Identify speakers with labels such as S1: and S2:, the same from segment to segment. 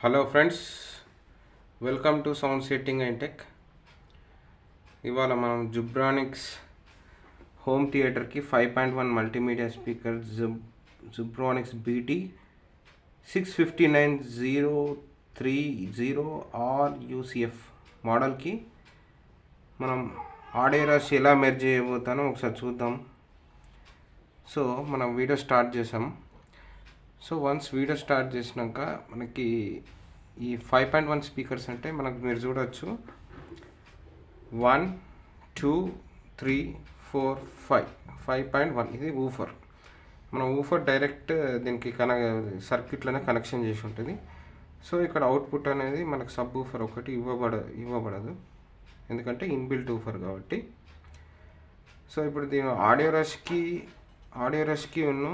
S1: Hello friends, welcome to sound setting and tech. ఇవాళ మనం జుబ్రానిక్స్ home థియేటర్కి 5.1 మల్టీమీడియా స్పీకర్ జుబ్రానిక్స్ BT 659-030 RUCF మోడల్కి మనం audio rush ఎలా మెర్జ్ చేయబోతానో ఒకసారి చూద్దాం. సో మనం వీడియో స్టార్ట్ చేసాం. సో వన్స్ వీడియో స్టార్ట్ చేసినాక మనకి ఈ 5.1 స్పీకర్స్ అంటే మనకు మీరు చూడవచ్చు 1 2 3 4 5.1 ఇది ఊఫర్. మనం ఊఫర్ డైరెక్ట్ దీనికి సర్క్యూట్లోనే కనెక్షన్ చేసి ఉంటుంది. సో ఇక్కడ అవుట్పుట్ అనేది మనకు సబ్ ఊఫర్ ఒకటి ఇవ్వబడదు ఎందుకంటే ఇన్బిల్ట్ ఊఫర్ కాబట్టి. సో ఇప్పుడు దీని ఆడియో రష్కి ఉన్న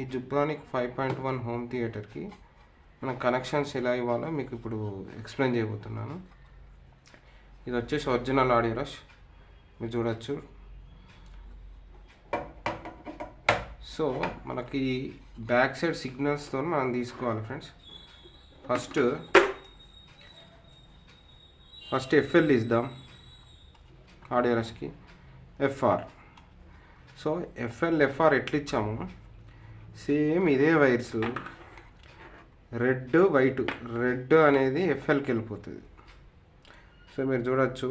S1: ఈ జుబ్రానిక్ 5.1 హోమ్ థియేటర్కి మనం కనెక్షన్స్ ఎలా ఇవ్వాలో మీకు ఇప్పుడు ఎక్స్ప్లెయిన్ చేయబోతున్నాను. ఇది వచ్చేసి ఒరిజినల్ ఆడియో రష్ మీరు చూడవచ్చు. సో మనకి బ్యాక్ సైడ్ సిగ్నల్స్తో మనం తీసుకోవాలి ఫ్రెండ్స్. ఫస్ట్ FL ఇద్దాం ఆడియో రష్కి. FR. సో FR ఎట్లా ఇచ్చాము సేమ్ ఇదే వైర్స్ రెడ్ అనేది FLకి వెళ్ళిపోతుంది. సో మీరు చూడవచ్చు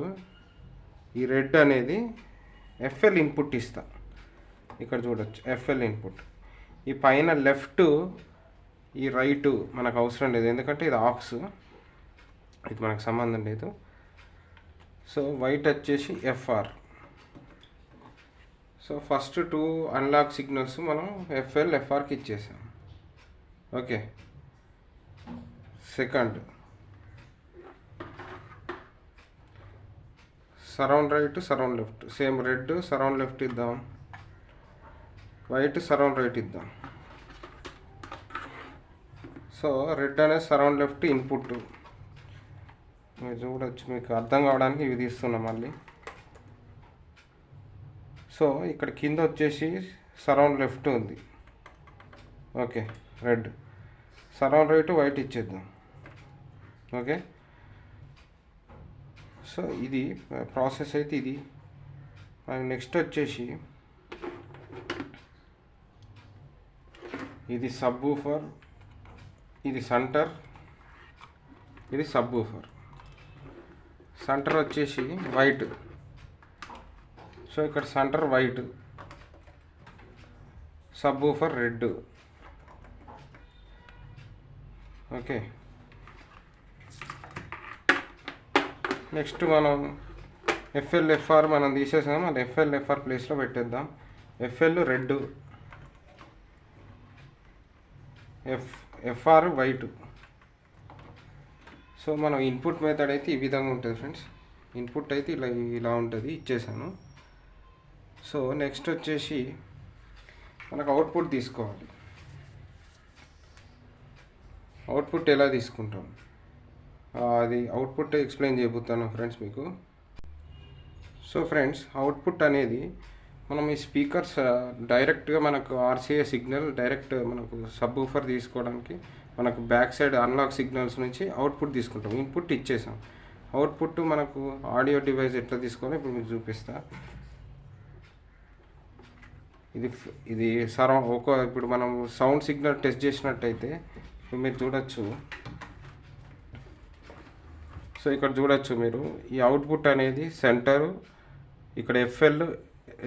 S1: ఈ రెడ్ అనేది FL ఇన్పుట్ ఇస్తా. ఇక్కడ చూడవచ్చు FL ఇన్పుట్. ఈ పైన లెఫ్ట్ ఈ రైట్ మనకు అవసరం లేదు ఎందుకంటే ఇది ఆక్స్, ఇది మనకు సంబంధం లేదు. సో వైట్ వచ్చేసి FR. So first 2 unlock signals మనం FRకి ఇచ్చేసాం. Okay, second surround right surround left same red surround left ఇద్దాం, వైట్ సరౌండ్ రైట్ ఇద్దాం. సో రెడ్ అనేది సరౌండ్ లెఫ్ట్ ఇన్పుట్. మీరు చూడవచ్చు, మీకు అర్థం కావడానికి ఇవి తీస్తున్నాం మళ్ళీ. సో ఇక్కడ కింద వచ్చేసి సరౌండ్ లెఫ్ట్ ఉంది. Okay, red surround right white ఇచ్చేద్దాం. ఓకే, సో ఇది ప్రాసెస్ అయితే ఇది. నెక్స్ట్ వచ్చేసి ఇది సబ్ ఊఫర్, ఇది సెంటర్, ఇది సబ్ ఊఫర్. సెంటర్ వచ్చేసి వైట్. సో ఇక్కడ centre white, sub woofer red. Okay, next మనం FR మనం తీసేసాం. అది FR ప్లేస్లో పెట్టేద్దాం. FL red, FR white. So మనం ఇన్పుట్ మెథడ్ అయితే ఈ విధంగా ఉంటుంది ఫ్రెండ్స్. ఇన్పుట్ అయితే ఇలా ఉంటుంది, ఇచ్చేసాను. సో నెక్స్ట్ వచ్చేసి మనకు అవుట్పుట్ తీసుకోవాలి. అవుట్పుట్ ఎలా తీసుకుంటాం అది అవుట్పుట్ ఎక్స్ప్లెయిన్ చేయబోతాను ఫ్రెండ్స్ మీకు. సో ఫ్రెండ్స్, అవుట్పుట్ అనేది మనం ఈ స్పీకర్స్ డైరెక్ట్గా మనకు RCA సిగ్నల్ డైరెక్ట్ మనకు సబ్ ఊఫర్ తీసుకోవడానికి మనకు బ్యాక్ సైడ్ అన్లాక్ సిగ్నల్స్ నుంచి అవుట్పుట్ తీసుకుంటాం. ఇన్పుట్ ఇచ్చేసాం. అవుట్పుట్ మనకు ఆడియో డివైస్ ఎట్లా తీసుకోవాలో ఇప్పుడు మీకు చూపిస్తా. ఇది ఇప్పుడు మనం సౌండ్ సిగ్నల్ టెస్ట్ చేసినట్టయితే మీరు చూడొచ్చు. సో ఇక్కడ చూడొచ్చు మీరు ఈ అవుట్పుట్ అనేది సెంటరు, ఇక్కడ FL,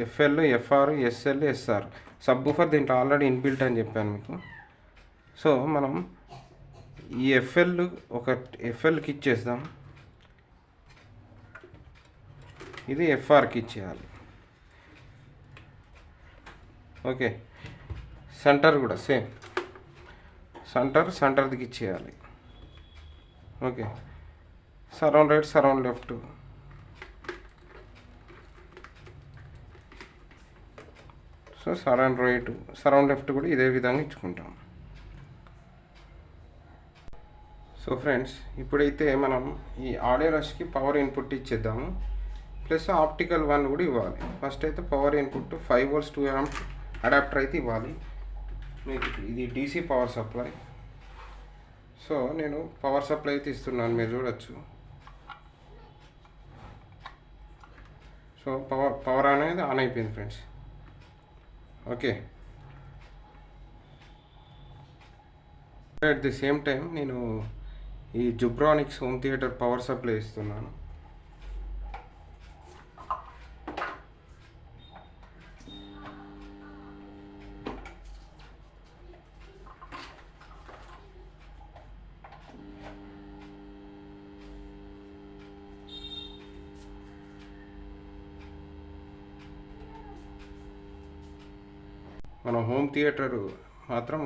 S1: FR, SL, SR. Sub woofer దీంట్లో ఆల్రెడీ ఇన్బిల్ట్ అని చెప్పాను మీకు. సో మనం ఈ FLకి ఇచ్చేద్దాం. ఇది FRకి ఇచ్చేయాలి. ఓకే, సెంటర్ కూడా సేమ్ సెంటర్కి ఇచ్చేయాలి. Okay, surround right surround left. So surround right surround left కూడా ఇదే విధంగా ఇచ్చుకుంటాం. సో ఫ్రెండ్స్, ఇప్పుడైతే మనం ఈ ఆడియో రష్కి పవర్ ఇన్పుట్ ఇచ్చేద్దాము. ప్లస్ ఆప్టికల్ 1 కూడా ఇవ్వాలి. ఫస్ట్ అయితే power input 5 volts 2 amp adapter అయితే ఇవ్వాలి మీకు. ఇది DC పవర్ సప్లై. సో నేను పవర్ సప్లై అయితే ఇస్తున్నాను, మీరు చూడొచ్చు. సో పవర్ అనేది ఆన్ అయిపోయింది friends. Okay, at the same time నేను ఈ జుబ్రానిక్స్ హోమ్ థియేటర్ పవర్ సప్లై ఇస్తున్నాను. మనం హోమ్ థియేటర్ మాత్రం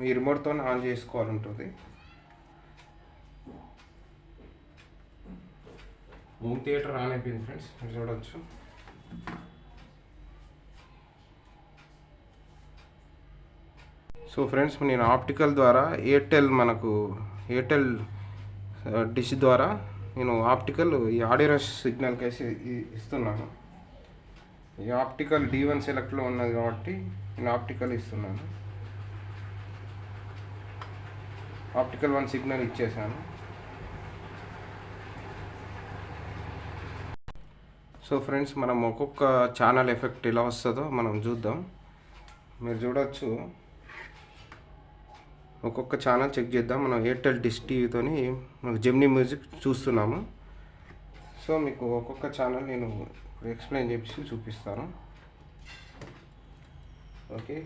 S1: ఈ రిమోట్తో ఆన్ చేసుకోవాలి ఉంటుంది. హోమ్ థియేటర్ ఆన్ అయిపోయింది ఫ్రెండ్స్, మీరు చూడవచ్చు. సో ఫ్రెండ్స్, నేను ఆప్టికల్ ద్వారా ఎయిర్టెల్ డిష్ ద్వారా నేను ఆప్టికల్ ఈ ఆడియో రష్ సిగ్నల్ కేసి ఇస్తున్నాను. ఈ ఆప్టికల్ D1 సెలెక్ట్లో ఉన్నది కాబట్టి నేను ఆప్టికల్ ఇస్తున్నాను. ఆప్టికల్ 1 సిగ్నల్ ఇచ్చేసాను. సో ఫ్రెండ్స్, మనం ఒక్కొక్క ఛానల్ ఎఫెక్ట్ ఎలా వస్తుందో మనం చూద్దాం. మీరు చూడవచ్చు, ఒక్కొక్క ఛానల్ చెక్ చేద్దాం. మనం ఎయిర్టెల్ డిష్ టీవీతోని మనకు జెమినీ మ్యూజిక్ చూస్తున్నాము. సో మీకు ఒక్కొక్క ఛానల్ నేను ఎక్స్ప్లెయిన్ చేసి చూపిస్తాను. ఓకే,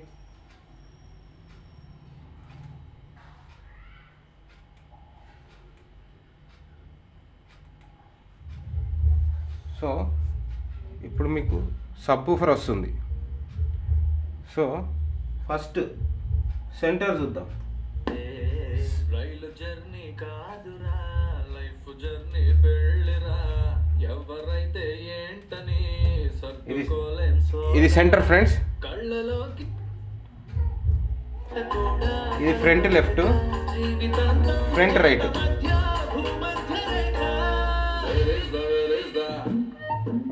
S1: సో ఇప్పుడు మీకు సబ్వూఫర్ వస్తుంది. సో ఫస్ట్ సెంటర్ చూద్దాం. జర్నీ కాదురా, లైఫ్ జర్నీ పెళ్ళిరా, ఎవరైతే ఏంటని ఇది సెంటర్ ఫ్రెండ్స్. కళ్ళలోకి ఇది front left, front right.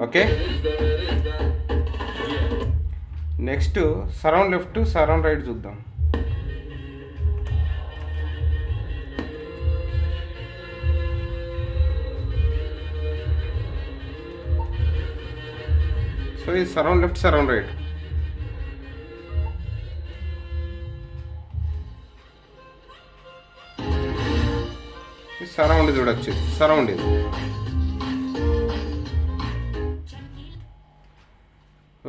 S1: Okay, next surround left surround right చూద్దాం. సో ఇది surround left surround right. Surround చూడొచ్చు, సరౌండ్ ఇది.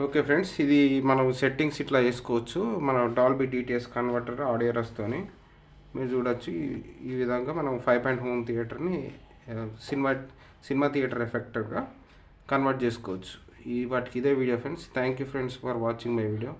S1: ఓకే ఫ్రెండ్స్, ఇది మనం సెట్టింగ్స్ ఇట్లా చేసుకోవచ్చు. మన డాల్బీ DTS కన్వర్టర్ ఆడియో రస్తోని మీరు చూడొచ్చు. ఈ విధంగా మనం 5 హోమ్ థియేటర్ని సినిమా థియేటర్ ఎఫెక్టర్గా కన్వర్ట్ చేసుకోవచ్చు. వాటికి ఇదే video friends. Thank you friends for watching my video.